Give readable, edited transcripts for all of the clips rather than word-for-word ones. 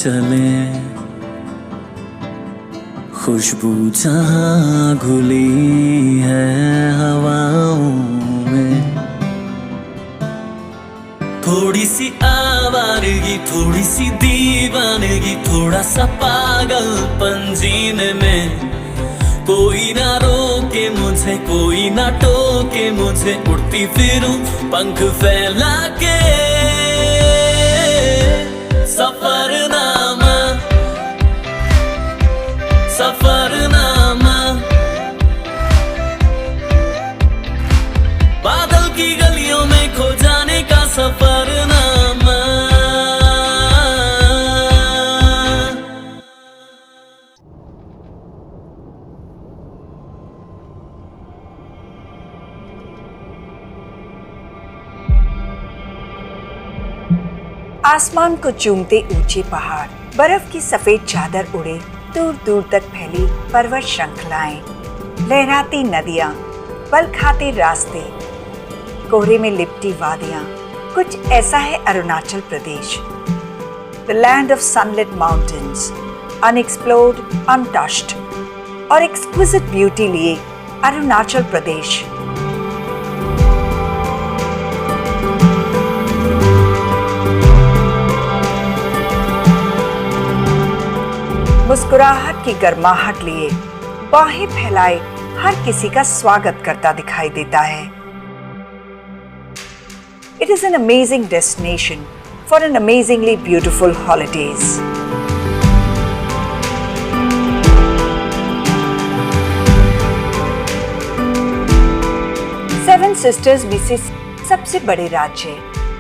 चले, खुशबू जहाँ घुली है हवाओं में। थोड़ी सी आवारगी, थोड़ी सी दीवानगी, थोड़ा सा पागलपन जीने में। कोई ना रोके मुझे, कोई ना टोके मुझे, उड़ती फिरूं पंख फैला के। सफरनामा, सफरनामा, बादल की गलियों में खो जाने का सफरनामा। आसमान को चूमते ऊंचे पहाड़, बर्फ की सफेद चादर उड़े, दूर दूर तक फैली पर्वत श्रृंखलाएं, लहराती नदियां, पल खाते रास्ते, कोहरे में लिपटी वादियां। कुछ ऐसा है Arunachal Pradesh, the land of sunlit mountains, unexplored, untouched और एक्सक्विजिट ब्यूटी लिए अरुणाचल प्रदेश। मुस्कुराहट की गर्माहट लिए बाहें फैलाए हर किसी का स्वागत करता दिखाई देता है। It is an amazing destination for an amazingly beautiful holidays. Seven sisters में से सबसे बड़े राज्य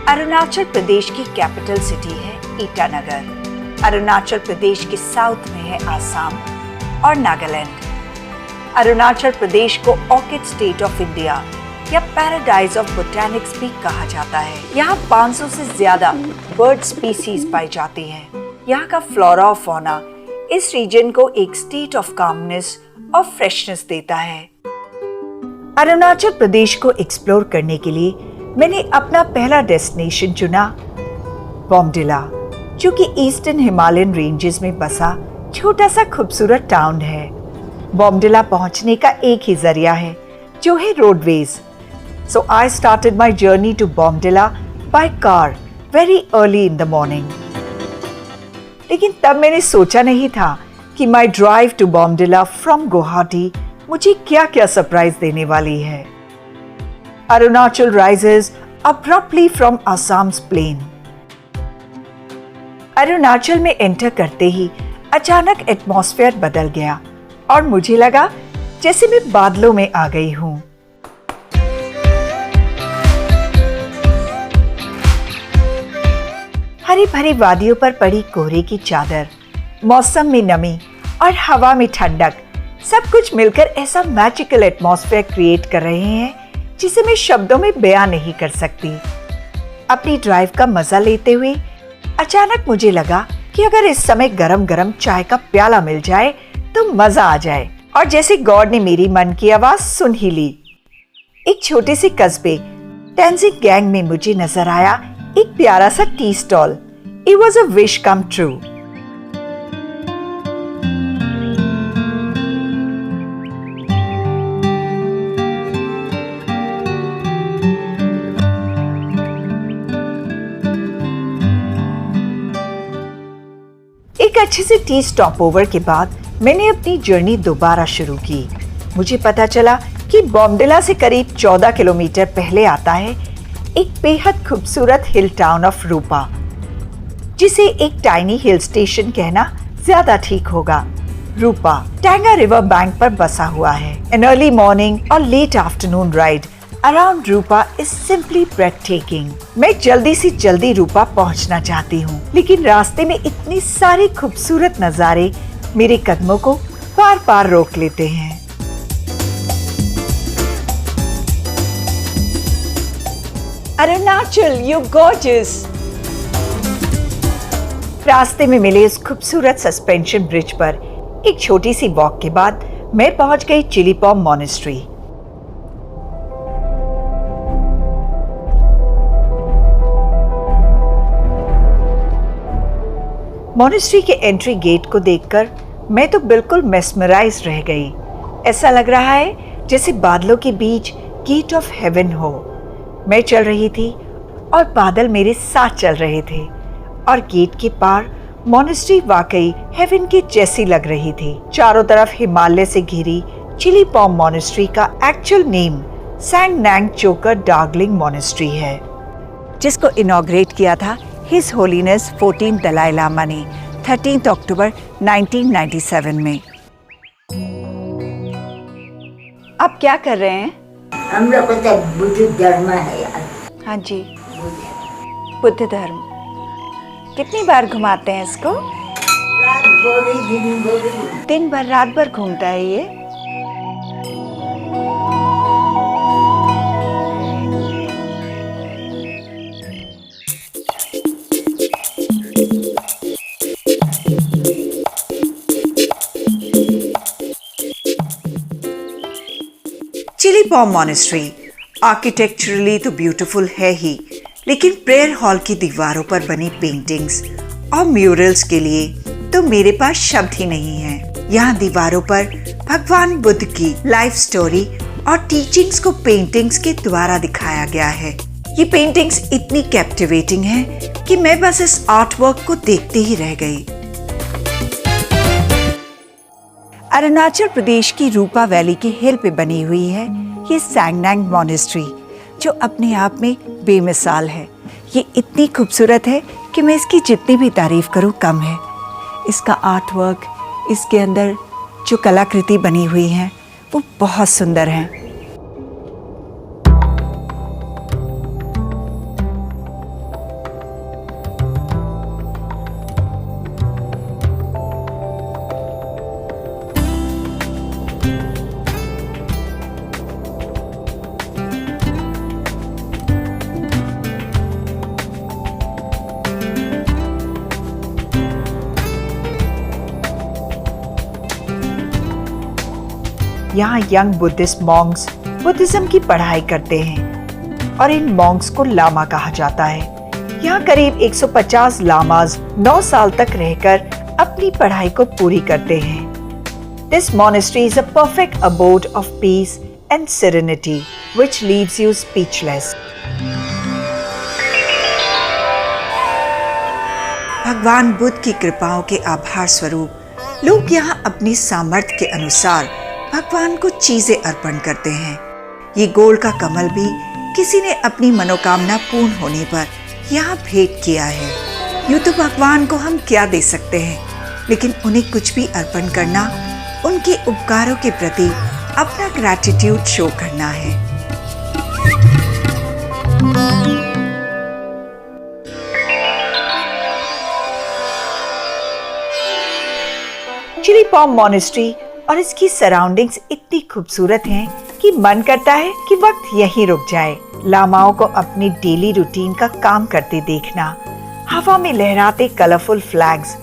अरुणाचल प्रदेश की कैपिटल सिटी है ईटानगर। अरुणाचल प्रदेश के साउथ में है आसाम और नागालैंड। अरुणाचल प्रदेश को ऑर्किड स्टेट ऑफ इंडिया या पैराडाइज ऑफ बोटैनिक्स भी कहा जाता है। यहाँ 500 से ज्यादा बर्ड स्पीसीज पाई जाती हैं। यहाँ का फ्लोरा और फौना इस रीजन को एक स्टेट ऑफ कामनेस और फ्रेशनेस देता है। अरुणाचल प्रदेश को एक्सप्लोर करने के लिए मैंने अपना पहला डेस्टिनेशन चुना बॉमडिला, जो कि ईस्टर्न हिमालयन रेंजेस में बसा छोटा सा खूबसूरत टाउन है। बॉमडिला पहुंचने का एक ही जरिया है, जो है roadways. So I started my journey to Bomdila by car very early in the morning. लेकिन तब मैंने सोचा नहीं था कि my drive to Bomdila from Guwahati मुझे क्या क्या सरप्राइज देने वाली है। Arunachal rises abruptly from Assam's plain. Arunachal में एंटर करते ही अचानक एटमॉस्फेयर बदल गया और मुझे लगा जैसे मैं बादलों में आ गई हूँ। हरी भरी वादियों पर पड़ी कोहरे की चादर, मौसम में नमी और हवा में ठंडक, सब कुछ मिलकर ऐसा मैजिकल एटमॉस्फेयर क्रिएट कर रहे हैं जिसे मैं शब्दों में बयां नहीं कर सकती। अपनी ड्राइव का मजा लेते हुए अचानक मुझे लगा कि अगर इस समय गरम गरम चाय का प्याला मिल जाए तो मजा आ जाए। और जैसे गॉड ने मेरी मन की आवाज सुन ही ली। एक छोटे से कस्बे टेंजिंग गैंग में मुझे नजर आया एक प्यारा सा tea stall. It was a wish come true. एक अच्छे से टी स्टॉप ओवर के बाद मैंने अपनी जर्नी दोबारा शुरू की। मुझे पता चला कि बॉमडिला से करीब 14 किलोमीटर पहले आता है एक बेहद खूबसूरत हिल टाउन ऑफ रूपा, जिसे एक टाइनी हिल स्टेशन कहना ज्यादा ठीक होगा। रूपा टैंगा रिवर बैंक पर बसा हुआ है। एन अर्ली मॉर्निंग और late afternoon ride around Rupa is simply breathtaking. मैं जल्दी से जल्दी रूपा पहुंचना चाहती हूँ, लेकिन रास्ते में इतनी सारी खूबसूरत नजारे मेरे कदमों को बार बार रोक लेते हैं। Arunachal, you gorgeous. रास्ते में मिले इस खूबसूरत सस्पेंशन ब्रिज पर एक छोटी सी वॉक के बाद मैं पहुंच गई चिलीपॉम मॉनेस्ट्री। मॉनेस्ट्री के एंट्री गेट को देखकर मैं तो बिल्कुल मेस्मराइज रह गई। ऐसा लग रहा है जैसे बादलों के बीच गेट ऑफ हेवन हो। मैं चल रही थी और बादल मेरे साथ चल रहे थे और गेट के पार मॉनेस्ट्री वाकई हेवन की जैसी लग रही थी। चारों तरफ हिमालय से घिरी चिली पॉम मॉनेस्ट्री का एक्चुअल नेम सैंग नांग चोकर डार्गलिंग मॉनेस्ट्री है, जिसको इनॉग्रेट किया था हिज होलीनेस 14 दलाई लामा ने 13 अक्टूबर 1997 में। आप क्या कर रहे हैं? हम लोग को तो बुद्ध धर्म है यार। हाँ जी, बुद्ध धर्म। कितनी बार घुमाते हैं इसको? रात बोली दिन बोली। दिन भर रात भर घूमता है ये। चिली पॉम मॉनेस्ट्री आर्किटेक्चरली तो ब्यूटीफुल है ही, लेकिन प्रेयर हॉल की दीवारों पर बनी पेंटिंग्स और म्यूरल्स के लिए तो मेरे पास शब्द ही नहीं है। यहाँ दीवारों पर भगवान बुद्ध की लाइफ स्टोरी और टीचिंग्स को पेंटिंग्स के द्वारा दिखाया गया है। ये पेंटिंग्स इतनी कैप्टिवेटिंग हैं कि मैं बस इस आर्ट वर्क को देखते ही रह गई। अरुणाचल प्रदेश की रूपा वैली के हिल पे बनी हुई है ये सैंग नांग मॉनेस्ट्री, जो अपने आप में बेमिसाल है। ये इतनी खूबसूरत है कि मैं इसकी जितनी भी तारीफ करूं कम है। इसका आर्ट वर्क, इसके अंदर जो कलाकृति बनी हुई है वो बहुत सुंदर है। यहाँ यंग बुद्धिस्ट मॉन्क्स बुद्धिज्म की पढ़ाई करते हैं और इन मॉन्क्स को लामा कहा जाता है। यहाँ करीब 150 लामाज 9 साल तक रहकर अपनी पढ़ाई को पूरी करते हैं। This monastery is a perfect abode of peace and serenity which leaves you speechless. भगवान बुद्ध की कृपाओं के आभार स्वरूप लोग यहाँ अपनी सामर्थ्य के अनुसार भगवान को चीजें अर्पण करते हैं। ये गोल्ड का कमल भी किसी ने अपनी मनोकामना पूर्ण होने पर यहाँ भेंट किया है। यूं तो भगवान को हम क्या दे सकते हैं, लेकिन उन्हें कुछ भी अर्पण करना उनके उपकारों के प्रति अपना ग्रैटिट्यूड शो करना है। चिली पॉम मॉनेस्ट्री और इसकी सराउंडिंग्स इतनी खूबसूरत हैं कि मन करता है कि वक्त यहीं रुक जाए। लामाओं को अपनी डेली रूटीन का काम करते देखना, हवा में लहराते कलरफुल फ्लैग्स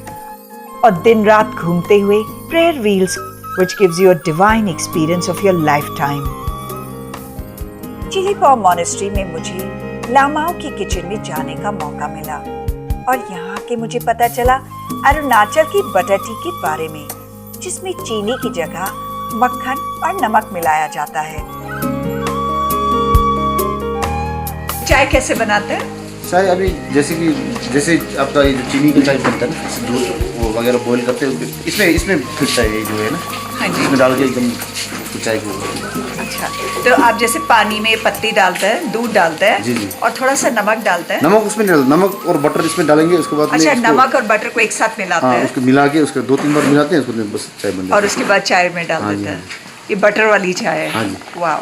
और दिन रात घूमते हुए prayer wheels which gives you a divine experience of your lifetime. Chillipam monastery में मुझे लामाओं की किचन में जाने का मौका मिला और यहाँ के मुझे पता चला अरुणाचल की बटर टी के बारे में, जिसमें चीनी की जगह मक्खन और नमक मिलाया जाता है। चाय कैसे बनाते हैं? चाय अभी जैसे आपका ये जो चीनी का चाय बनता है ना, दूध वो वगैरह बॉईल करते हैं, इसमें फिरता है ये जो है ना। हाँ जी। इसमें डाल के एकदम चाय को। अच्छा, तो आप जैसे पानी में पत्ती डालते हैं, दूध डालते हैं, जी जी, और थोड़ा सा नमक डालते हैं। नमक उसमें नहीं, नमक और बटर इसमें डालेंगे, उसके बाद अच्छा, नमक और बटर को एक साथ मिलाते हैं। उसको मिला के उसको 2-3 बार मिलाते हैं, उसको बस चाय बन जाती है। और उसके बाद चाय में डाल देते हैं। ये बटर वाली चाय है। हाँ जी। वाह।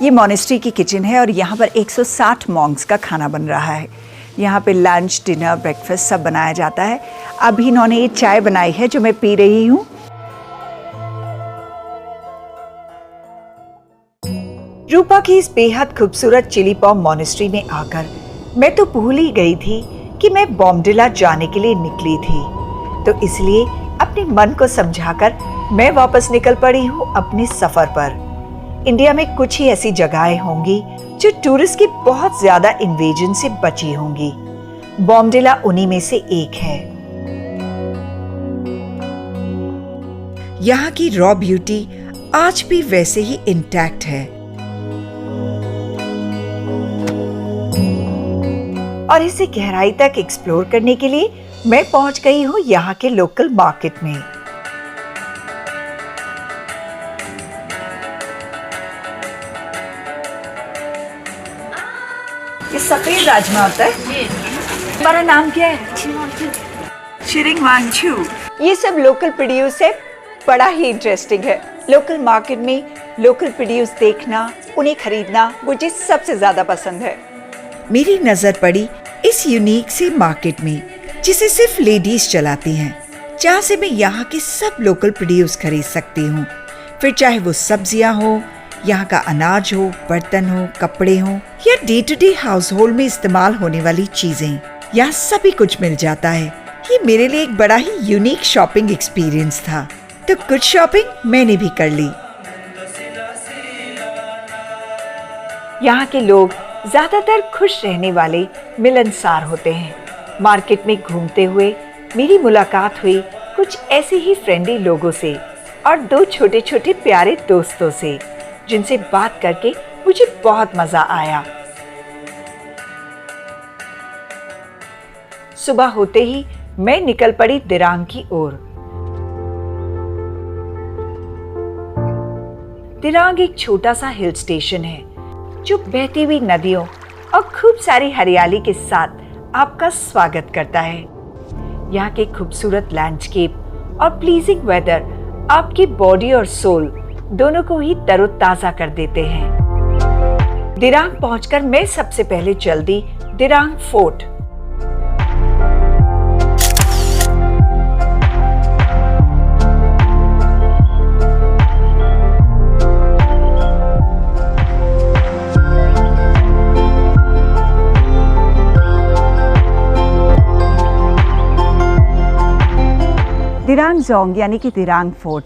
ये मॉनेस्ट्री की किचन है और यहाँ पर 160 मॉन्क्स का खाना बन रहा है। यहाँ पे लंच, डिनर, ब्रेकफास्ट सब बनाया जाता है। अभी इन्होंने ये चाय बनाई है जो मैं पी रही हूँ। रूपा की इस बेहद खूबसूरत चिली पॉम मॉनेस्ट्री में आकर मैं तो भूल ही गई थी कि मैं बॉम्डिला जाने के लिए निकली थी, तो इसलिए अपने मन को समझाकर मैं वापस निकल पड़ी हूँ अपने सफर पर। इंडिया में कुछ ही ऐसी जगहें होंगी जो टूरिस्ट की बहुत ज्यादा इन्वेजन से बची होंगी। बॉम्डिला उन्हीं में से एक है। यहाँ की रॉ ब्यूटी आज भी वैसे ही इंटैक्ट है और इसे गहराई तक एक्सप्लोर करने के लिए मैं पहुंच गई हूँ यहाँ के लोकल मार्केट में। ये सफेद राजमा होता है। तुम्हारा नाम क्या है? शिरिंग वांगचू। ये सब लोकल प्रोड्यूस है, बड़ा ही इंटरेस्टिंग है। लोकल मार्केट में लोकल प्रोड्यूस देखना, उन्हें खरीदना मुझे सबसे ज्यादा पसंद है। मेरी नजर पड़ी इस यूनिक से मार्केट में जिसे सिर्फ लेडीज चलाती हैं, जहाँ से मैं यहाँ के सब लोकल प्रोड्यूस खरीद सकती हूँ। फिर चाहे वो सब्जियाँ हो, यहाँ का अनाज हो, बर्तन हो, कपड़े हो या day to day household में इस्तेमाल होने वाली चीजें, यहाँ सभी कुछ मिल जाता है। ये मेरे लिए एक बड़ा ही यूनिक शॉपिंग एक्सपीरियंस था, तो कुछ शॉपिंग मैंने भी कर ली। यहाँ के लोग ज्यादातर खुश रहने वाले, मिलनसार होते हैं। मार्केट में घूमते हुए मेरी मुलाकात हुई कुछ ऐसे ही फ्रेंडली लोगों से और दो छोटे छोटे प्यारे दोस्तों से, जिनसे बात करके मुझे बहुत मजा आया। सुबह होते ही मैं निकल पड़ी दिरांग की ओर। दिरांग एक छोटा सा हिल स्टेशन है जो बहती हुई नदियों और खूब सारी हरियाली के साथ आपका स्वागत करता है। यहाँ के खूबसूरत लैंडस्केप और प्लीजिंग वेदर आपकी बॉडी और सोल दोनों को ही तरोताजा कर देते हैं। दिरांग पहुंचकर मैं सबसे पहले चल दी दिरांग फोर्ट। दिरांग जोंग यानी कि दिरांग फोर्ट,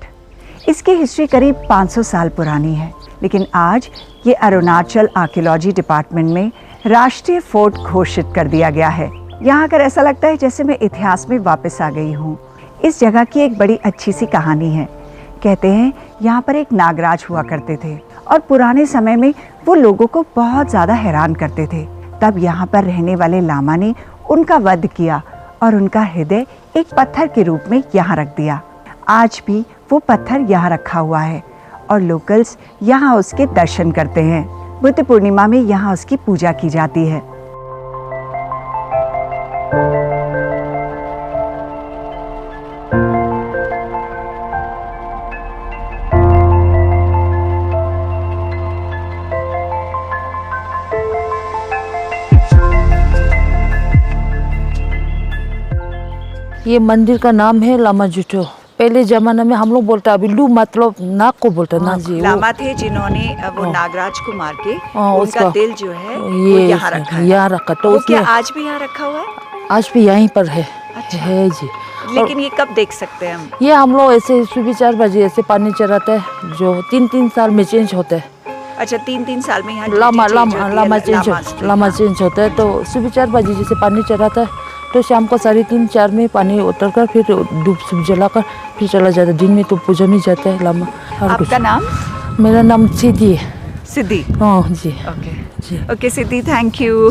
इसकी हिस्ट्री करीब 500 साल पुरानी है, लेकिन आज ये अरुणाचल आर्कियोलॉजी डिपार्टमेंट में राष्ट्रीय फोर्ट घोषित कर दिया गया है। यहाँ आकर ऐसा लगता है जैसे मैं इतिहास में वापस आ गई हूँ। इस जगह की एक बड़ी अच्छी सी कहानी है। कहते हैं यहाँ पर एक नागराज हुआ करते थे और पुराने समय में वो लोगों को बहुत ज़्यादा हैरान करते थे। तब यहाँ पर रहने वाले लामा ने उनका वध किया और उनका हृदय एक पत्थर के रूप में यहाँ रख दिया। आज भी वो पत्थर यहाँ रखा हुआ है और लोकल्स यहाँ उसके दर्शन करते हैं। बुद्ध पूर्णिमा में यहाँ उसकी पूजा की जाती है। ये मंदिर का नाम है लामा जुटो। पहले जमाने में हम लोग बोलते, अभी लू मतलब नाग को बोलते ना जी। लामा थे जिन्होंने वो नागराज को मार के उनका उसका दिल जो है वो ये यहाँ रखा है। यहाँ रखा, तो वो उसमें क्या आज भी यहाँ रखा हुआ है? आज भी यहीं पर है। अच्छा। है जी। लेकिन ये कब देख सकते हैं हम? ये हम लोग ऐसे सुबह 4 बजे ऐसे पानी चढ़ाते हैं, जो 3-3 साल में चेंज होता है। अच्छा, 3-3 साल में यहाँ लामा ड्यूटी change लामा होती है। चेंज होता है। तो सुबह 4 बजे जैसे पानी चढ़ाता है, तो शाम को 3:30-4 में पानी उतर कर फिर धूप सूप जलाकर फिर चला जाता है। दिन में तो पूजा में जाता है लामा। और कुछ आपका नाम? मेरा नाम सिद्धि है। सिद्धि। हाँ जी। ओके जी। Okay Siddhi, thank you.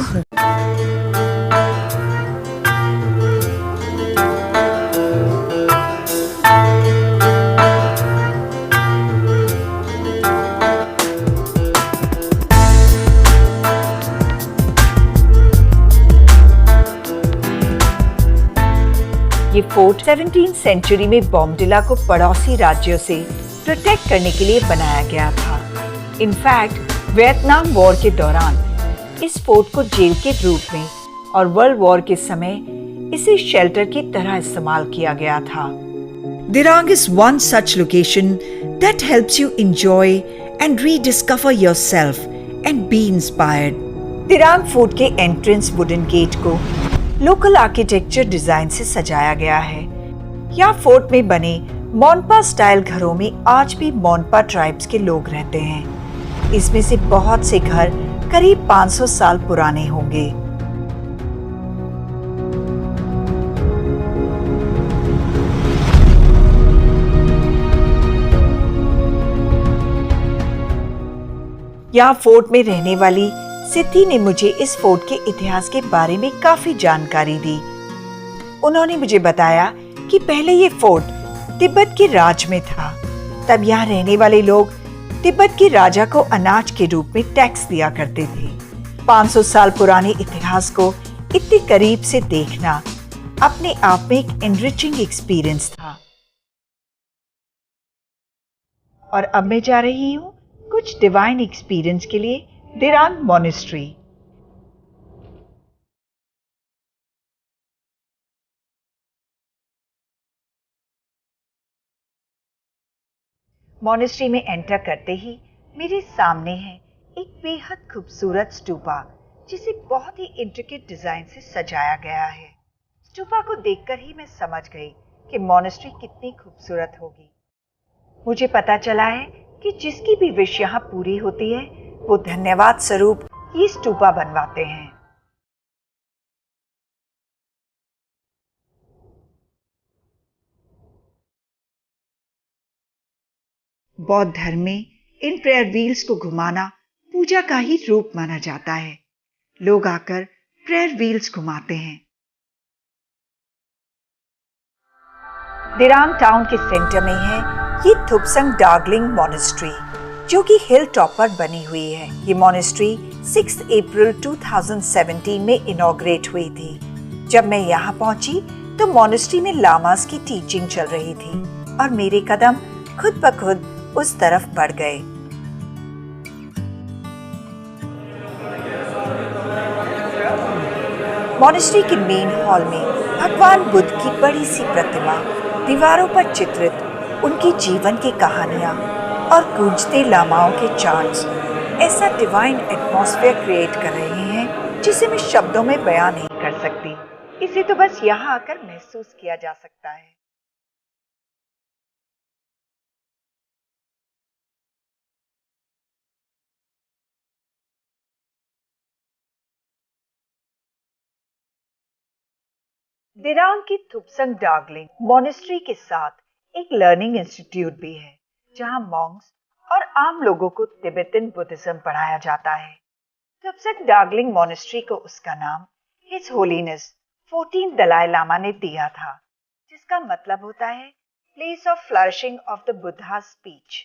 ये फोर्ट 17th सेंचुरी में बॉम्डिला को पड़ोसी राज्यों से प्रोटेक्ट करने के लिए बनाया गया था। इनफैक्ट वियतनाम वॉर के दौरान इस फोर्ट को जेल के रूप में और वर्ल्ड वॉर के समय इसे शेल्टर की तरह इस्तेमाल किया गया था। Dirang is one such location that helps you enjoy and rediscover yourself and be inspired. Dirang fort के एंट्रेंस वुडन गेट को लोकल आर्किटेक्चर डिजाइन से सजाया गया है। यहाँ फोर्ट में बने मोनपा स्टाइल घरों में आज भी मोनपा ट्राइब्स के लोग रहते हैं। इसमें से बहुत से घर करीब 500 साल पुराने होंगे। यहाँ फोर्ट में रहने वाली सिद्धि ने मुझे इस फोर्ट के इतिहास के बारे में काफी जानकारी दी। उन्होंने मुझे बताया कि पहले ये फोर्ट तिब्बत के राज में था। तब यहाँ रहने वाले लोग तिब्बत के राजा को अनाज के रूप में टैक्स दिया करते थे। 500 साल पुराने इतिहास को इतने करीब से देखना अपने आप में एक एनरिचिंग एक्सपीरियंस था। और अब मैं जा रही हूँ कुछ डिवाइन एक्सपीरियंस के लिए दिरांग मॉनेस्ट्री। मॉनेस्ट्री में एंटर करते ही मेरे सामने है एक बेहद खूबसूरत स्टूपा, जिसे बहुत ही इंट्रिकेट डिजाइन से सजाया गया है। स्टूपा को देखकर ही मैं समझ गई कि मॉनेस्ट्री कितनी खूबसूरत होगी। मुझे पता चला है कि जिसकी भी विश यहाँ पूरी होती है वो धन्यवाद स्वरूप ये स्टूपा बनवाते हैं। बौद्ध धर्म में इन प्रेयर व्हील्स को घुमाना पूजा का ही रूप माना जाता है। लोग आकर प्रेयर व्हील्स घुमाते हैं। दिरांग टाउन के सेंटर में है ये थुपसंग डार्गलिंग मॉनेस्ट्री, जो कि हिल टॉप पर बनी हुई है। ये मॉनेस्ट्री 6 अप्रैल 2017 में इनॉग्रेट हुई थी। जब मैं यहाँ पहुंची तो मॉनेस्ट्री में लामास की टीचिंग चल रही थी और मेरे कदम खुद ब खुद उस तरफ बढ़ गए। मॉनेस्ट्री के मेन हॉल में भगवान बुद्ध की बड़ी सी प्रतिमा, दीवारों पर चित्रित उनकी जीवन की कहानियां और गूंजते लामाओं के चांट्स ऐसा डिवाइन एटमॉस्फेयर क्रिएट कर रहे हैं जिसे मैं शब्दों में बयां नहीं कर सकती। इसे तो बस यहाँ आकर महसूस किया जा सकता है। दिरांग की थुपसंग डार्गलिंग मॉनेस्ट्री के साथ एक लर्निंग इंस्टीट्यूट भी है, जहां मॉन्क्स और आम लोगों को तिब्बतन बुद्धिज्म पढ़ाया जाता है। थुपसंग डार्गलिंग मॉनेस्ट्री को उसका नाम हिज होलीनेस 14 दलाई लामा ने दिया था, जिसका मतलब होता है place of flourishing of the Buddha speech.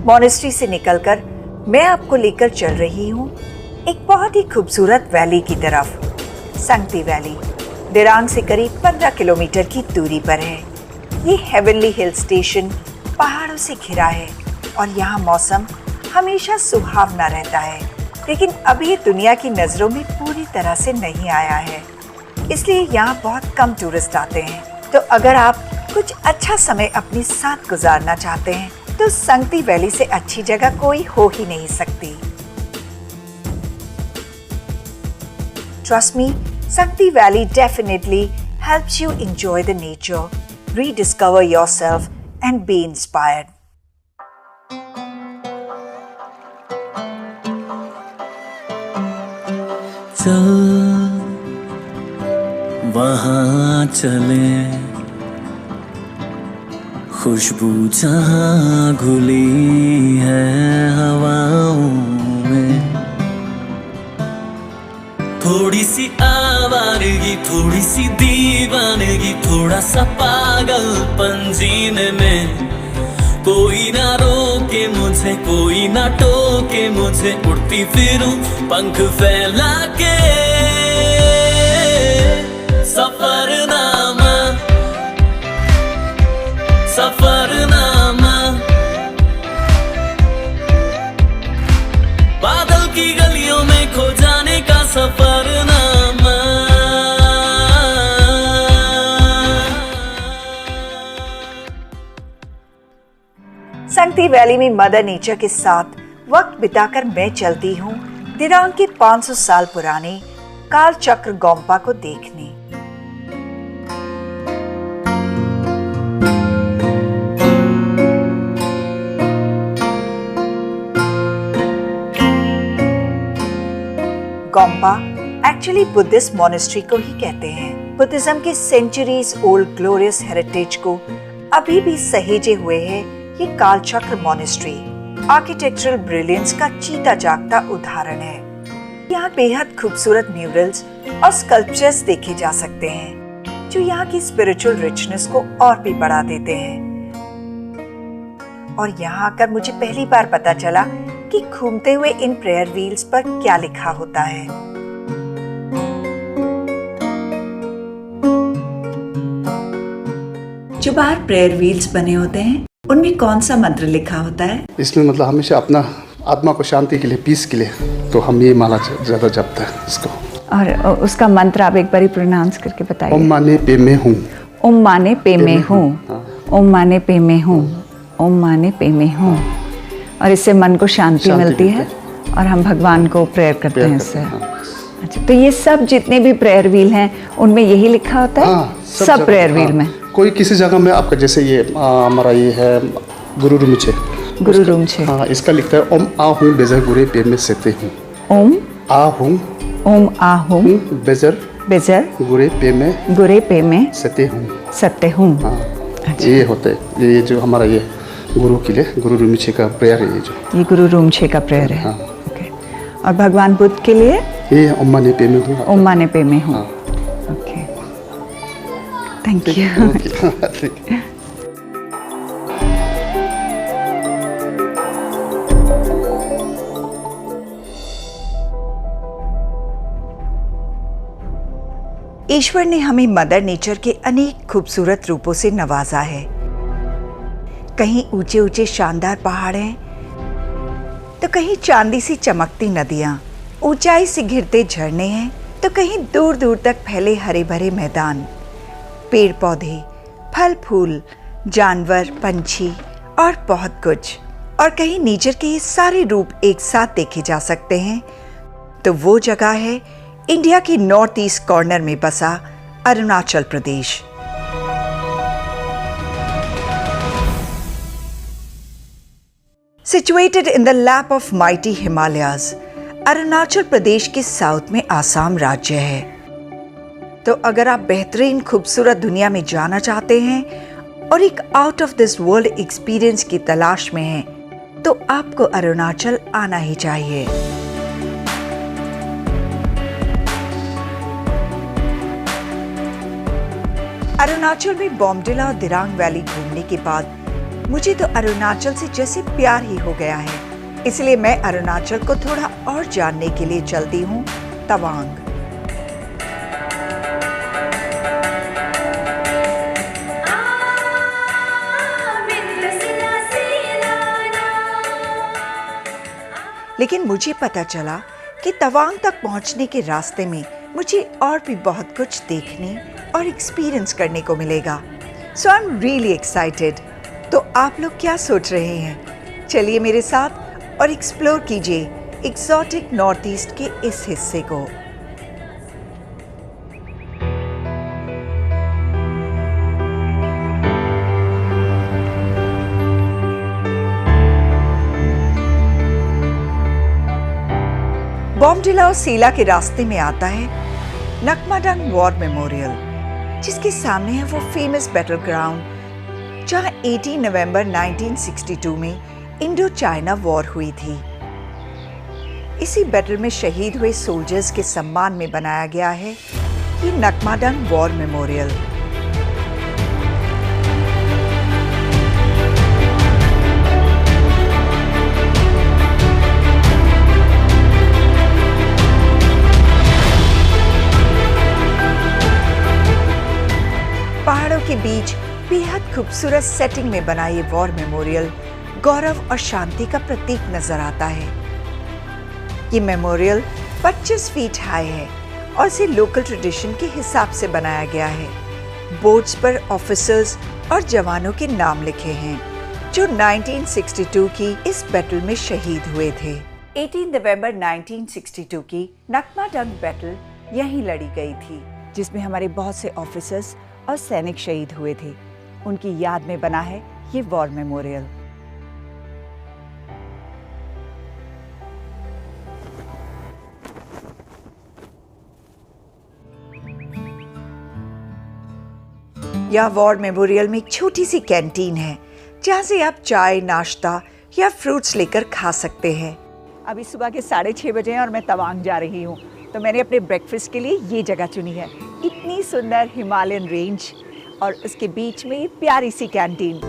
Monastery से निकलकर मैं आपको लेकर चल रही हूँ एक बहुत ही खूबसूरत वैली की तरफ। संगती वैली दिरांग से करीब 15 किलोमीटर की दूरी पर है। ये हेवनली हिल स्टेशन पहाड़ों से घिरा है और यहाँ मौसम हमेशा सुहावना रहता है, लेकिन अभी ये दुनिया की नज़रों में पूरी तरह से नहीं आया है, इसलिए यहाँ बहुत कम टूरिस्ट आते हैं। तो अगर आप कुछ अच्छा समय अपने साथ गुजारना चाहते हैं तो संगती वैली से अच्छी जगह कोई हो ही नहीं सकती। Trust me, Santi Valley definitely helps you enjoy the nature, rediscover yourself and be inspired. चल वहाँ चले, खुशबू जहाँ घुली है हवाओं में। थोड़ी सी आवारगी, थोड़ी सी दीवानगी, थोड़ा सा पागलपन जीने में। कोई ना रोके मुझे, कोई ना टोके मुझे, उड़ती फिरूं पंख फैला के। सफरनामा सफरनामा, बादल की गलियों में खो जाने का सफरनामा। संगती वैली में मदर नेचर के साथ वक्त बिताकर मैं चलती हूँ दिरांग के 500 साल पुराने काल चक्र गोम्पा को देखने। गोम्पा एक्चुअली बुद्धिस्ट मोनेस्ट्री को ही कहते हैं। बुद्धिज्म के सेंचुरीज ओल्ड ग्लोरियस हेरिटेज को अभी भी सहेजे हुए है ये कालचक्र मोनेस्ट्री। आर्किटेक्चरल ब्रिलियंस का जीता जागता उदाहरण है। यहाँ बेहद खूबसूरत म्यूरल्स और स्कल्पचर्स देखे जा सकते हैं जो यहाँ की स्पिरिचुअल रिचनेस को और भी बढ़ा देते हैं। और यहाँ आकर मुझे पहली बार पता चला कि घूमते हुए इन प्रेयर व्हील्स पर क्या लिखा होता है। जो बाहर प्रेयर व्हील्स बने होते हैं उनमें कौन सा मंत्र लिखा होता है? इसमें मतलब हमेशा अपना आत्मा को शांति के लिए, पीस के लिए, तो हम ये माला ज़्यादा जपते हैं इसको। और उसका मंत्र आप एक बार प्रोनाउंस करके बताइए। ओम माने पे में हूँ, ओम माने पे में हूँ, ओम माने पे में हूँ, ओम माने पे में हूँ। और इससे मन को शांति मिलती है और हम भगवान को प्रेयर करते हैं इससे। अच्छा, तो ये सब जितने भी प्रेयर व्हील हैं उनमें यही लिखा होता है? हाँ, सब प्रेयर व्हील में। कोई किसी जगह में आपका, जैसे ये हमारा ये है गुरु रूमछे, गुरु रूमछे, हाँ, इसका लिखता है ओम आ हूँ बेजर गुरे पे में सहते हूँ। ओम आ हूँ, ओम आ हूँ बेजर बेजर गुरे पे में सहते हूँ, सत्य हूँ। हाँ, ये होता है। ये जो हमारा ये गुरु के लिए गुरु रूमछे का प्रेयर है। ये गुरु रूमछे का प्रेयर है। हाँ। ओके। और भगवान बुद्ध के लिए ये ओम माने पे में हूँ, ओम माने पे में हूँ। हाँ। Okay, thank you. ईश्वर ने हमें मदर नेचर के अनेक खूबसूरत रूपों से नवाजा है। कहीं ऊंचे ऊंचे शानदार पहाड़ हैं, तो कहीं चांदी सी चमकती नदियां, ऊंचाई से घिरते झरने हैं, तो कहीं दूर दूर तक फैले हरे भरे मैदान, पेड़ पौधे, फल फूल, जानवर, पंछी और बहुत कुछ। और कहीं नेचर के ये सारे रूप एक साथ देखे जा सकते हैं, तो वो जगह है इंडिया की नॉर्थ ईस्ट कॉर्नर में बसा Arunachal Pradesh. Situated in the lap of mighty Himalayas, Arunachal Pradesh के साउथ में आसाम राज्य है। तो अगर आप बेहतरीन खूबसूरत दुनिया में जाना चाहते हैं और एक out of this world experience की तलाश में हैं, तो आपको अरुणाचल आना ही चाहिए। अरुणाचल में बॉमडिला और दिरांग वैली घूमने के बाद मुझे तो अरुणाचल से जैसे प्यार ही हो गया है। इसलिए मैं अरुणाचल को थोड़ा और जानने के लिए चलती हूँ तवांग। लेकिन मुझे पता चला कि तवांग तक पहुँचने के रास्ते में मुझे और भी बहुत कुछ देखने और एक्सपीरियंस करने को मिलेगा। सो आई एम रियली एक्साइटेड। तो आप लोग क्या सोच रहे हैं? चलिए मेरे साथ और एक्सप्लोर कीजिए एक्सोटिक नॉर्थ ईस्ट के इस हिस्से को। बॉमडिला और सीला के रास्ते में आता है नकमाडंग वॉर मेमोरियल, जिसके सामने है वो फेमस बैटल ग्राउंड जहां 18 नवंबर 1962 में इंडो चाइना वॉर हुई थी। इसी बैटल में शहीद हुए सोल्जर्स के सम्मान में बनाया गया है ये नकमाडंग वॉर मेमोरियल। पहाड़ों के बीच बेहद खूबसूरत सेटिंग में बना ये वॉर मेमोरियल गौरव और शांति का प्रतीक नजर आता है। ये मेमोरियल 25 फीट हाई है और इसे लोकल ट्रेडिशन के हिसाब से बनाया गया है। बोर्ड्स पर ऑफिसर्स और जवानों के नाम लिखे हैं जो 1962 की इस बैटल में शहीद हुए थे। 18 नवंबर 1962 की नकमाडंग बैटल यहीं लड़ी गई थी, जिसमें हमारे बहुत से ऑफिसर्स और सैनिक शहीद हुए थे। उनकी याद में बना है ये वॉर मेमोरियल। यह वॉर मेमोरियल में एक छोटी सी कैंटीन है, जहाँ से आप चाय, नाश्ता या फ्रूट्स लेकर खा सकते हैं। अभी सुबह के 6:30 बजे हैं और मैं तवांग जा रही हूँ, तो मैंने अपने ब्रेकफास्ट के लिए ये जगह चुनी है। इतनी सुंदर हिमालयन रेंज और उसके बीच में ये प्यारी सी कैंटीन।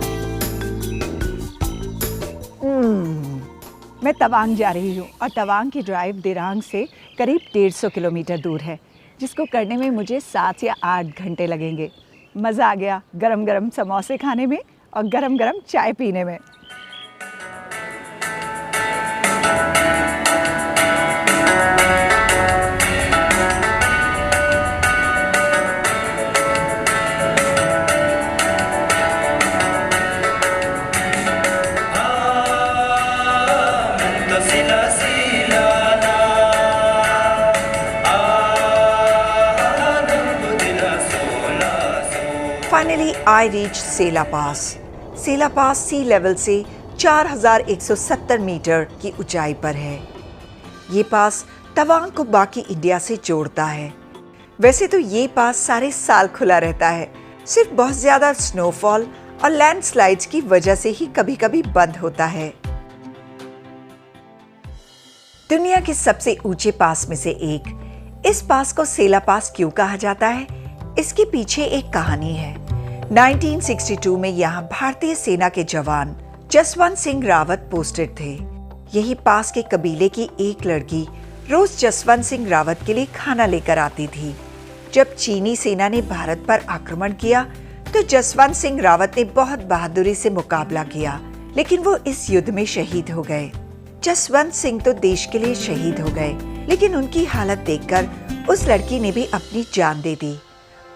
मैं तवांग जा रही हूँ और तवांग की ड्राइव दिरांग से करीब 150 किलोमीटर दूर है, जिसको करने में मुझे 7 या 8 घंटे लगेंगे। मज़ा आ गया गरम गरम समोसे खाने में और गरम गरम चाय पीने में। Finally, I reached Sela pass. Sela pass sea level से 4170 मीटर की ऊंचाई पर है। ये पास तवांग को बाकी इंडिया से जोड़ता है। वैसे तो ये पास सारे साल खुला रहता है, सिर्फ बहुत ज्यादा स्नोफॉल और लैंडस्लाइड्स की वजह से ही कभी-कभी बंद होता है। दुनिया के सबसे ऊंचे पास में से एक इस पास को सेला पास क्यों कहा जाता है, इसके पीछे एक कहानी है। 1962 में यहाँ भारतीय सेना के जवान जसवंत सिंह रावत पोस्टेड थे। यही पास के कबीले की एक लड़की रोज जसवंत सिंह रावत के लिए खाना लेकर आती थी। जब चीनी सेना ने भारत पर आक्रमण किया तो जसवंत सिंह रावत ने बहुत बहादुरी से मुकाबला किया, लेकिन वो इस युद्ध में शहीद हो गए। जसवंत सिंह तो देश के लिए शहीद हो गए, लेकिन उनकी हालत देखकर उस लड़की ने भी अपनी जान दे दी।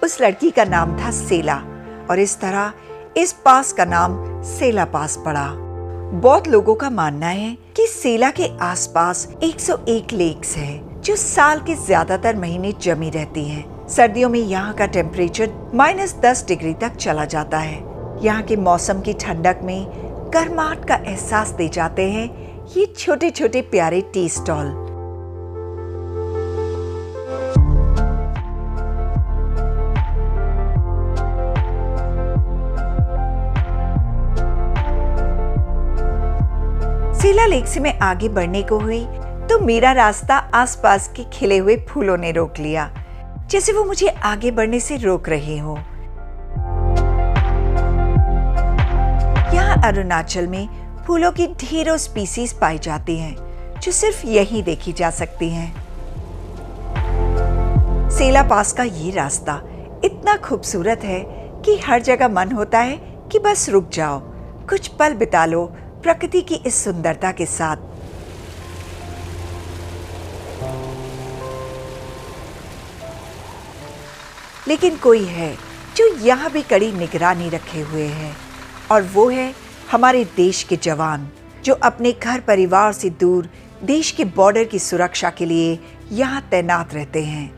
उस लड़की का नाम था सेला और इस तरह इस पास का नाम सेला पास पड़ा। बहुत लोगों का मानना है कि सेला के आसपास 101 लेक्स है, जो साल के ज्यादातर महीने जमी रहती हैं। सर्दियों में यहाँ का टेम्परेचर -10 डिग्री तक चला जाता है। यहाँ के मौसम की ठंडक में गर्माहट का एहसास दे जाते हैं ये छोटे छोटे प्यारे टी स्टॉल। सेला लेक से मैं आगे बढ़ने को हुई तो मेरा रास्ता आसपास के खिले हुए फूलों ने रोक लिया, जैसे वो मुझे आगे बढ़ने से रोक रहे हो। यहाँ अरुणाचल में फूलों की ढेरों स्पीसीज पाई जाती हैं, जो सिर्फ यहीं देखी जा सकती हैं। सेला पास का ये रास्ता इतना खूबसूरत है कि हर जगह मन होता है कि बस रुक जाओ, कुछ पल बिता लो प्रकृति की इस सुंदरता के साथ। लेकिन कोई है जो यहाँ भी कड़ी निगरानी रखे हुए है, और वो है हमारे देश के जवान, जो अपने घर परिवार से दूर देश के बॉर्डर की सुरक्षा के लिए यहाँ तैनात रहते हैं।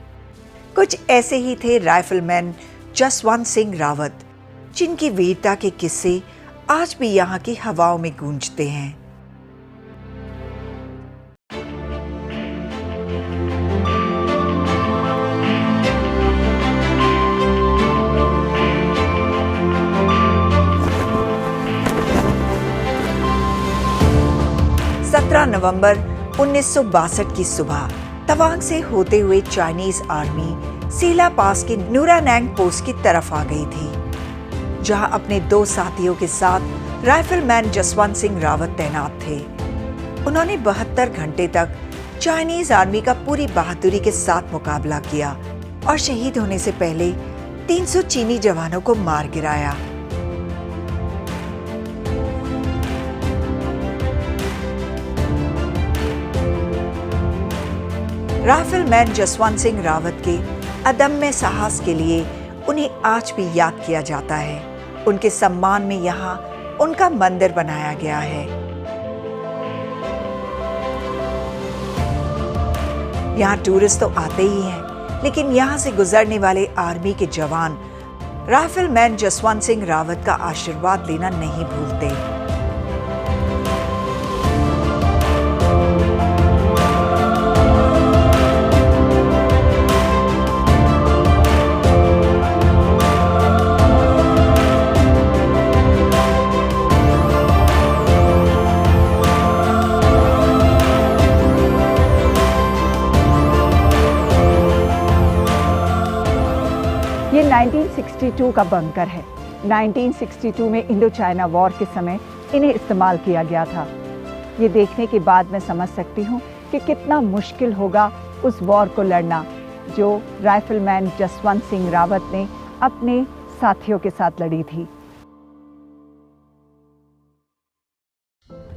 कुछ ऐसे ही थे राइफलमैन जसवंत सिंह रावत, जिनकी वीरता के किस्से आज भी यहाँ की हवाओं में गूंजते हैं। नवंबर 1962 की सुबह तवांग से होते हुए चाइनीज आर्मी सेला पास के नुरानैंग पोस्ट की तरफ आ गई थी, जहां अपने 2 साथियों के साथ राइफलमैन जसवंत सिंह रावत तैनात थे। उन्होंने 72 घंटे तक चाइनीज आर्मी का पूरी बहादुरी के साथ मुकाबला किया और शहीद होने से पहले 300 चीनी जवानों को मार गिराया। राइफलमैन जसवंत सिंह रावत के अदम्य साहस के लिए उन्हें आज भी याद किया जाता है। उनके सम्मान में यहाँ उनका मंदिर बनाया गया है। यहाँ टूरिस्ट तो आते ही हैं, लेकिन यहाँ से गुजरने वाले आर्मी के जवान राइफलमैन जसवंत सिंह रावत का आशीर्वाद लेना नहीं भूलते। ये 1962 का बंकर है। 1962 में इंडो चाइना वॉर के समय इन्हें इस्तेमाल किया गया था। ये देखने के बाद मैं समझ सकती हूँ कि कितना मुश्किल होगा उस वॉर को लड़ना जो राइफलमैन जसवंत सिंह रावत ने अपने साथियों के साथ लड़ी थी।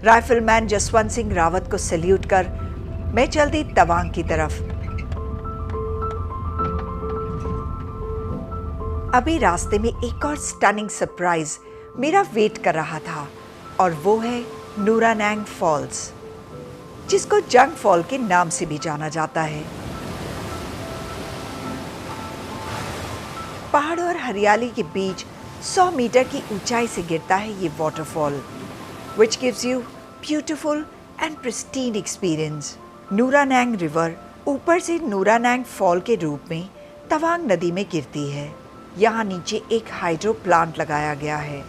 राइफलमैन जसवंत सिंह रावत को सैल्यूट कर मैं चल दी तवांग की तरफ। अभी रास्ते में एक और स्टनिंग सरप्राइज मेरा वेट कर रहा था और वो है नूरानैंग फॉल्स, जिसको जंग फॉल के नाम से भी जाना जाता है। पहाड़ और हरियाली के बीच 100 मीटर की ऊंचाई से गिरता है ये waterfall, which gives you beautiful and pristine experience। Nuranang river ऊपर से नूरानैंग फॉल के रूप में तवांग नदी में गिरती है। यहाँ नीचे एक हाइड्रो प्लांट लगाया गया है,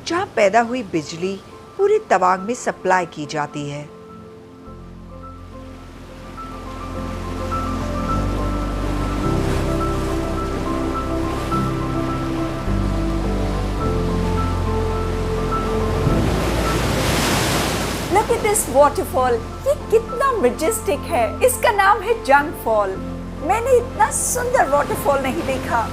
जहाँ पैदा हुई बिजली पूरी तवांग में सप्लाई की जाती है। Look at this waterfall। ये कितना मैजेस्टिक है। इसका नाम है जंग फॉल। मैंने इतना सुंदर वाटरफॉल नहीं देखा।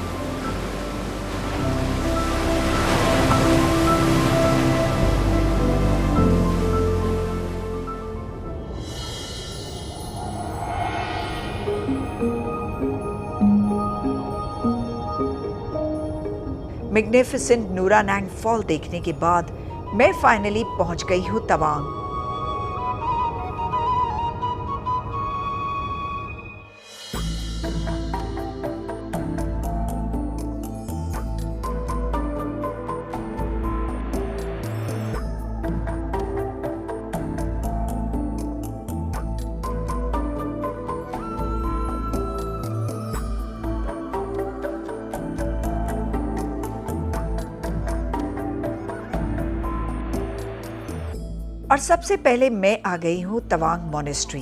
मैग्निफिसेंट नूरानैंग फॉल देखने के बाद मैं फाइनली पहुंच गई हूँ तवांग। और सबसे पहले मैं आ गई हूँ Tawang monastery.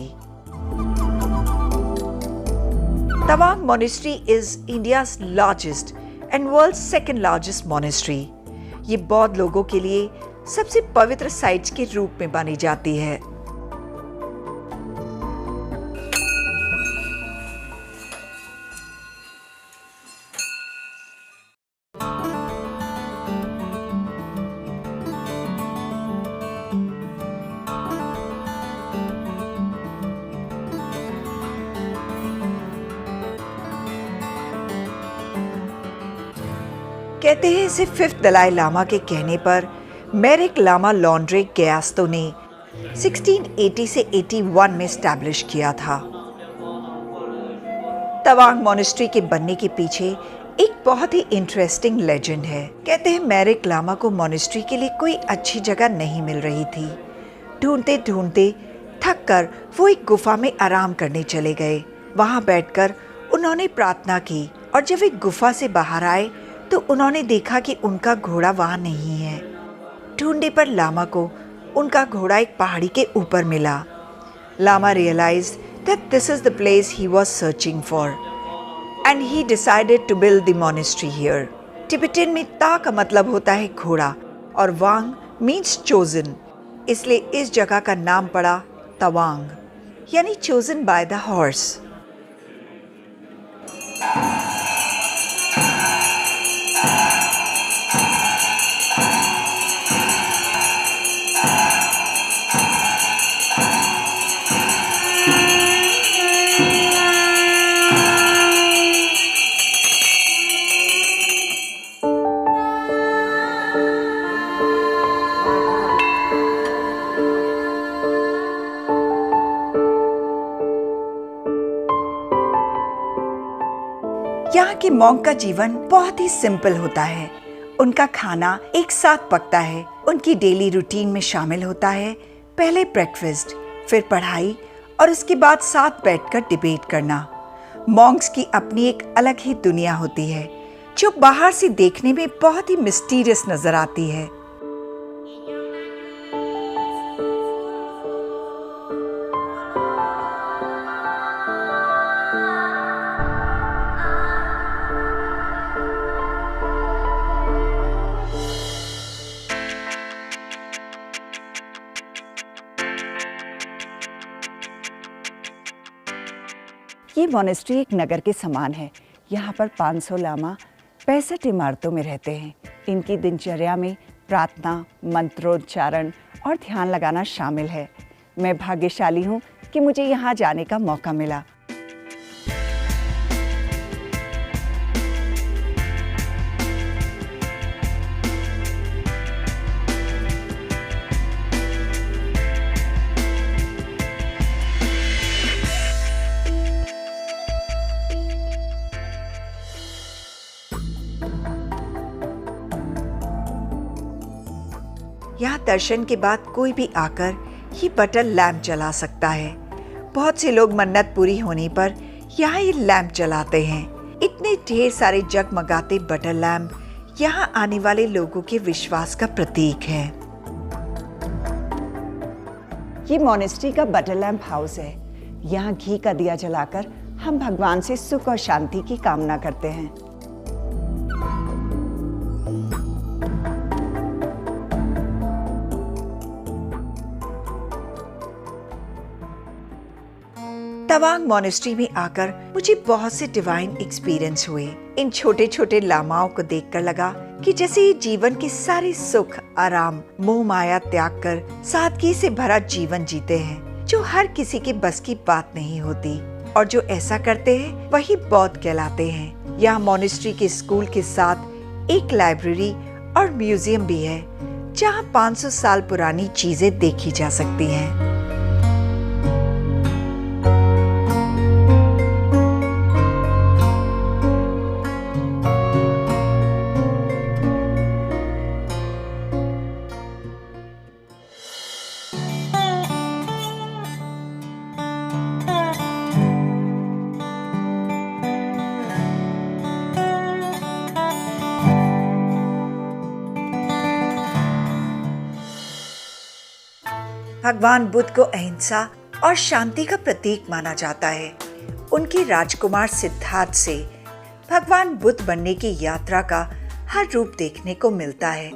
Tawang monastery is India's largest and world second largest monastery. ये बौद्ध लोगों के लिए सबसे पवित्र साइट्स के रूप में मानी जाती है। कहते हैं इसे 5th दलाई लामा के कहने पर मेरिक लामा लॉन्ड्रे गयास्तो ने 1680 से 81 में स्टैब्लिश किया था। तवांग मॉनेस्ट्री के बनने के पीछे एक बहुत ही इंटरेस्टिंग लेजेंड है। कहते हैं मेरिक लामा को मॉनेस्ट्री के लिए कोई अच्छी जगह नहीं मिल रही थी। ढूंढते ढूंढते थक कर वो एक गुफा में आराम करने चले गए। वहां बैठकर उन्होंने प्रार्थना की और जब एक गुफा से बाहर आए तो उन्होंने देखा कि उनका घोड़ा वहां नहीं है। ढूंढने पर लामा को उनका घोड़ा एक पहाड़ी के ऊपर मिला। Lama realized that this is the place he was searching for and he decided to build the monastery here। Tibetan में ता का मतलब होता है घोड़ा और वांग means chosen, इसलिए इस जगह का नाम पड़ा तवांग, यानी chosen by the horse। के मॉन्क का जीवन बहुत ही सिंपल होता है। उनका खाना एक साथ पकता है। उनकी डेली रूटीन में शामिल होता है पहले ब्रेकफास्ट, फिर पढ़ाई और उसके बाद साथ बैठकर डिबेट करना। मॉन्क्स की अपनी एक अलग ही दुनिया होती है जो बाहर से देखने में बहुत ही मिस्टीरियस नजर आती है। ये मोनेस्ट्री एक नगर के समान है। यहाँ पर 500 लामा 65 इमारतों में रहते हैं। इनकी दिनचर्या में प्रार्थना, मंत्रोच्चारण और ध्यान लगाना शामिल है। मैं भाग्यशाली हूँ कि मुझे यहाँ जाने का मौका मिला। यहाँ दर्शन के बाद कोई भी आकर ये बटन लैंप जला सकता है। बहुत से लोग मन्नत पूरी होने पर यहाँ ये लैंप जलाते हैं। इतने ढेर सारे जगमगाते बटन लैंप यहाँ आने वाले लोगों के विश्वास का प्रतीक है। ये मोनेस्ट्री का बटन लैंप हाउस है। यहाँ घी का दिया जलाकर हम भगवान से सुख और शांति की कामना करते हैं। तवांग मोनेस्ट्री में आकर मुझे बहुत से डिवाइन एक्सपीरियंस हुए। इन छोटे छोटे लामाओं को देखकर लगा कि जैसे ये जीवन के सारे सुख, आराम, मोह माया त्याग कर सादगी से भरा जीवन जीते हैं, जो हर किसी के बस की बात नहीं होती। और जो ऐसा करते हैं वही बौद्ध कहलाते हैं। यहाँ मोनेस्ट्री के स्कूल के साथ एक लाइब्रेरी और म्यूजियम भी है, जहाँ 500 साल पुरानी चीजें देखी जा सकती हैं। भगवान बुद्ध को अहिंसा और शांति का प्रतीक माना जाता है। उनके राजकुमार सिद्धार्थ से भगवान बुद्ध बनने की यात्रा का हर रूप देखने को मिलता है।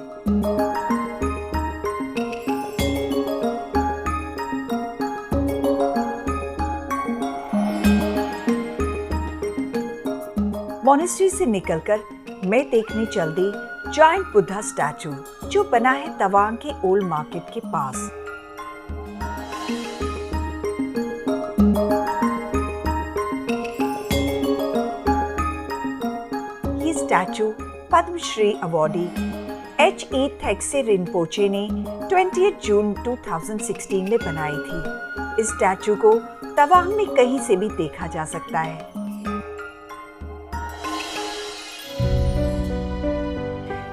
मोनेस्ट्री से निकलकर मैं देखने चल दी जायंट बुद्धा स्टैचू, जो बना है तवांग के ओल्ड मार्केट के पास। Statue Padmashri awardee H.E. Thegtse Rinpoche ने 20 जून 2016 में बनाई थी। इस स्टैचू को तवांग में कहीं से भी देखा जा सकता है।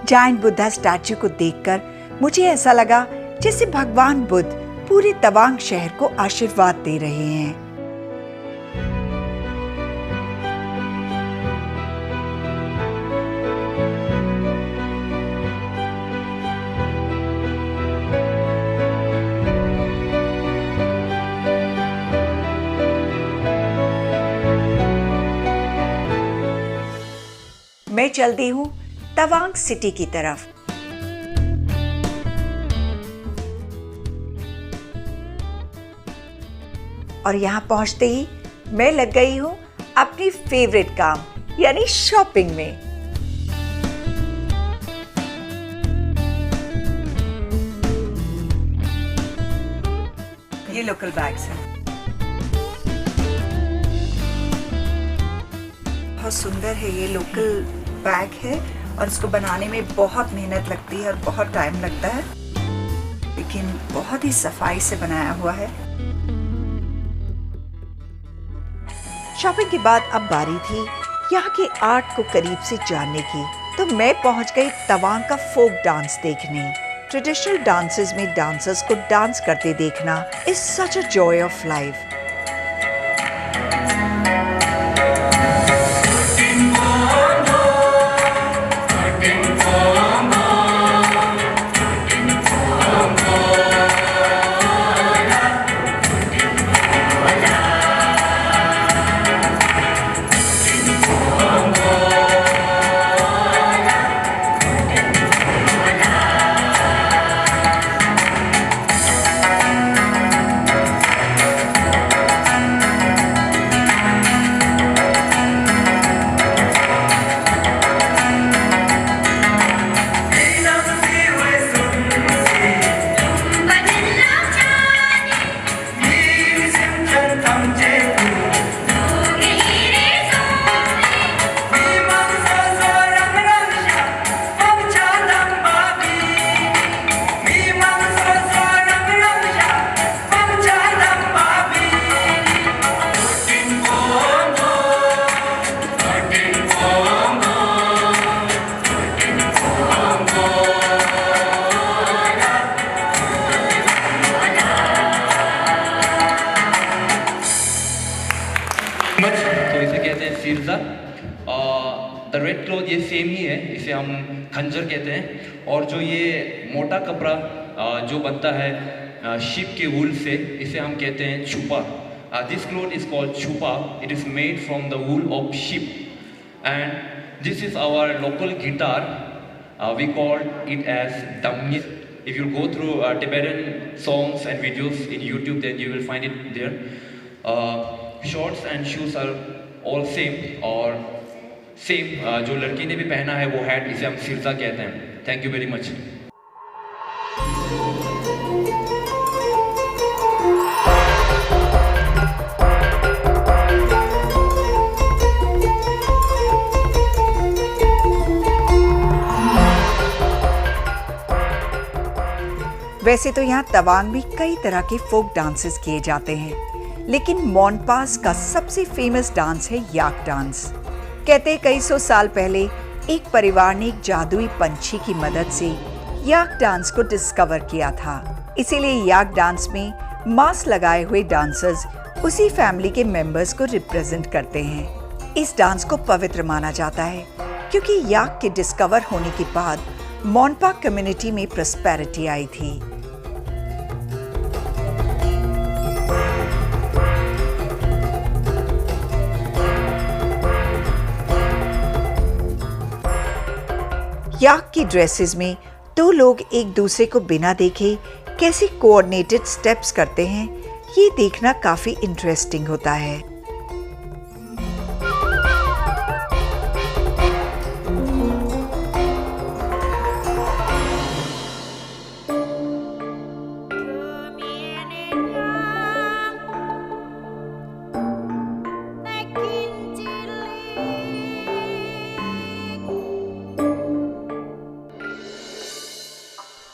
जायंट बुद्धा स्टैचू को देखकर मुझे ऐसा लगा जैसे भगवान बुद्ध पूरे तवांग शहर को आशीर्वाद दे रहे हैं। मैं चल दी हूँ तवांग सिटी की तरफ। और यहाँ पहुँचते ही मैं लग गई हूँ अपनी फेवरेट काम यानी शॉपिंग में। ये लोकल बैग्स हैं, बहुत सुंदर है। ये लोकल बैग है और इसको बनाने में बहुत मेहनत लगती है और बहुत टाइम लगता है, लेकिन बहुत ही सफाई से बनाया हुआ है। शॉपिंग के बाद अब बारी थी यहाँ के आर्ट को करीब से जानने की, तो मैं पहुँच गई तवांग का फोक डांस देखने। ट्रेडिशनल डांसेस में डांसर्स को डांस करते देखना is such a joy of life. तो इसे कहते हैं सिरजा। द रेड क्लॉथ ये सेम ही है, इसे हम खंजर कहते हैं। और जो ये मोटा कपड़ा जो बनता है शिप के वूल से, इसे हम कहते हैं छुपा। This cloth is called chupa. It is made from the wool of sheep and this is our local guitar. We call it as dammi. If you go through Tibetan songs and videos in YouTube, then you will find it there. Shorts and shoes are all same और same जो लड़की ने भी पहना है वो hat, इसे हम सिरजा कहते हैं। Thank you very much. वैसे तो यहाँ तवांग में कई तरह के फोक डांसेस किए जाते हैं, लेकिन मोनपास का सबसे फेमस डांस है याक डांस। कहते कई सौ साल पहले एक परिवार ने एक जादुई पंछी की मदद से याक डांस को डिस्कवर किया था। इसीलिए याक डांस में मास्क लगाए हुए डांसर्स उसी फैमिली के मेंबर्स को रिप्रेजेंट करते हैं। इस डांस को पवित्र माना जाता है क्योंकि याक के डिस्कवर होने के बाद मोनपा कम्युनिटी में प्रॉस्पेरिटी आई थी। याक की ड्रेसेस में दो लोग एक दूसरे को बिना देखे कैसे कोऑर्डिनेटेड स्टेप्स करते हैं, ये देखना काफी इंटरेस्टिंग होता है।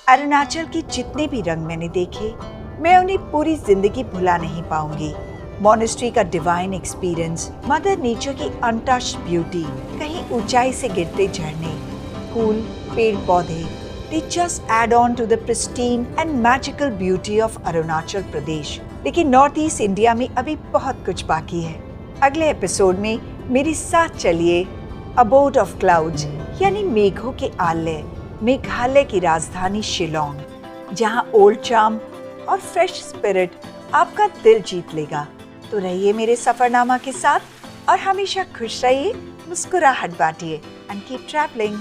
अरुणाचल के जितने भी रंग मैंने देखे, मैं उन्हें पूरी जिंदगी भुला नहीं पाऊंगी। मॉनेस्ट्री का डिवाइन एक्सपीरियंस, मदर नेचर की अनटच्ड ब्यूटी, कहीं ऊंचाई से गिरते झरने, फूल, पेड़ पौधे, they just add on to the pristine and magical beauty of Arunachal Pradesh. लेकिन नॉर्थ ईस्ट इंडिया में अभी बहुत कुछ बाकी है। अगले एपिसोड में मेरे साथ चलिए अबोर्ड ऑफ क्लाउड्स यानी मेघों के आलय, मेघालय की राजधानी शिलोंग, जहां ओल्ड चार्म और फ्रेश स्पिरिट आपका दिल जीत लेगा। तो रहिए मेरे सफरनामा के साथ और हमेशा खुश रहिए, मुस्कुराहट बांटिए एंड कीप ट्रैवलिंग।